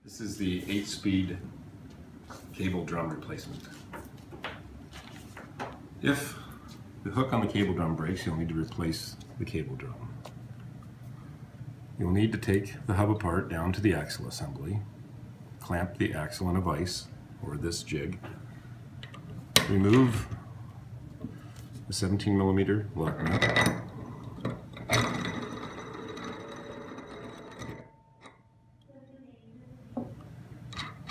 This is the 8-speed cable drum replacement. If the hook on the cable drum breaks, you'll need to replace the cable drum. You'll need to take the hub apart down to the axle assembly, clamp the axle in a vise or this jig, remove the 17mm lock nut,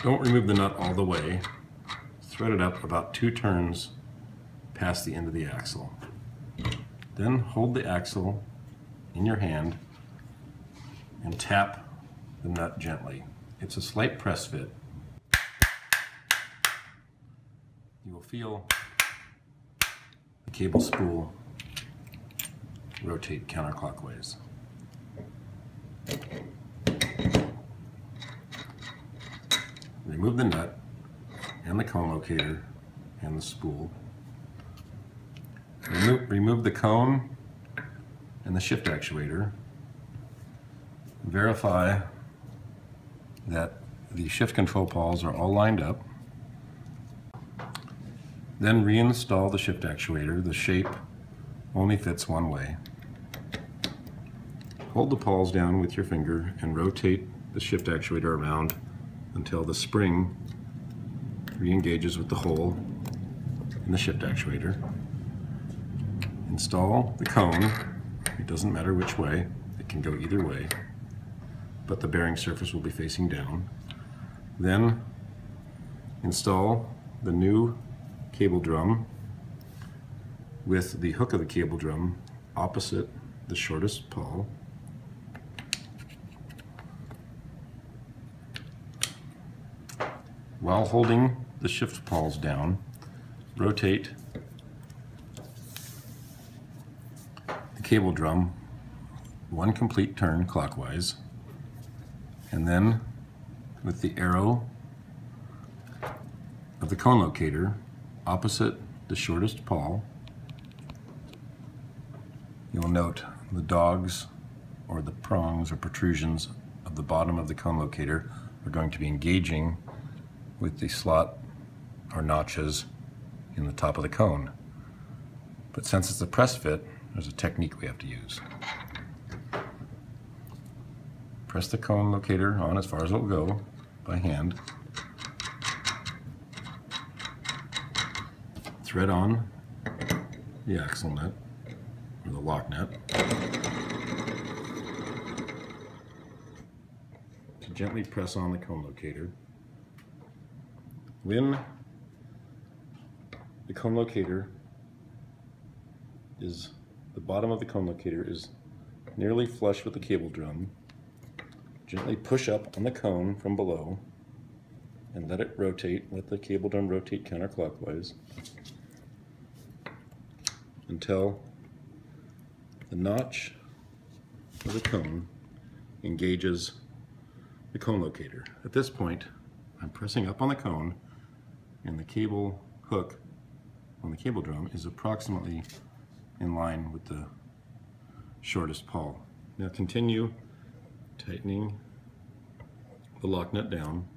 don't remove the nut all the way, thread it up about 2 turns past the end of the axle. Then hold the axle in your hand and tap the nut gently. It's a slight press fit. You will feel the cable spool rotate counterclockwise. Remove the nut and the cone locator and the spool. Remove the cone and the shift actuator. Verify that the shift control pawls are all lined up. Then reinstall the shift actuator. The shape only fits one way. Hold the pawls down with your finger and rotate the shift actuator around until the spring re-engages with the hole in the shift actuator. Install the cone. It doesn't matter which way, it can go either way, but the bearing surface will be facing down. Then install the new cable drum with the hook of the cable drum opposite the shortest pawl. While holding the shift pawls down, rotate the cable drum 1 complete turn clockwise, and then with the arrow of the cone locator opposite the shortest pawl, you'll note the dogs or the prongs or protrusions of the bottom of the cone locator are going to be engaging with the slot or notches in the top of the cone. But since it's a press fit, there's a technique we have to use. Press the cone locator on as far as it will go by hand. Thread on the axle nut or the lock nut. To gently press on the cone locator. When the cone locator is, the bottom of the cone locator is nearly flush with the cable drum, gently push up on the cone from below and let it rotate, let the cable drum rotate counterclockwise until the notch of the cone engages the cone locator. At this point, I'm pressing up on the cone and the cable hook on the cable drum is approximately in line with the shortest pawl. Now continue tightening the lock nut down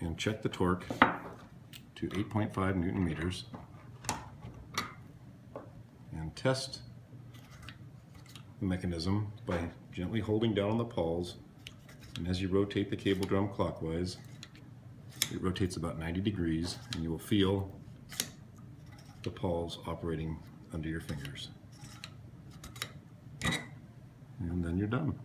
and check the torque to 8.5 Newton meters and test the mechanism by gently holding down on the pawls, and as you rotate the cable drum clockwise, it rotates about 90 degrees and you will feel the pawls operating under your fingers. And then you're done.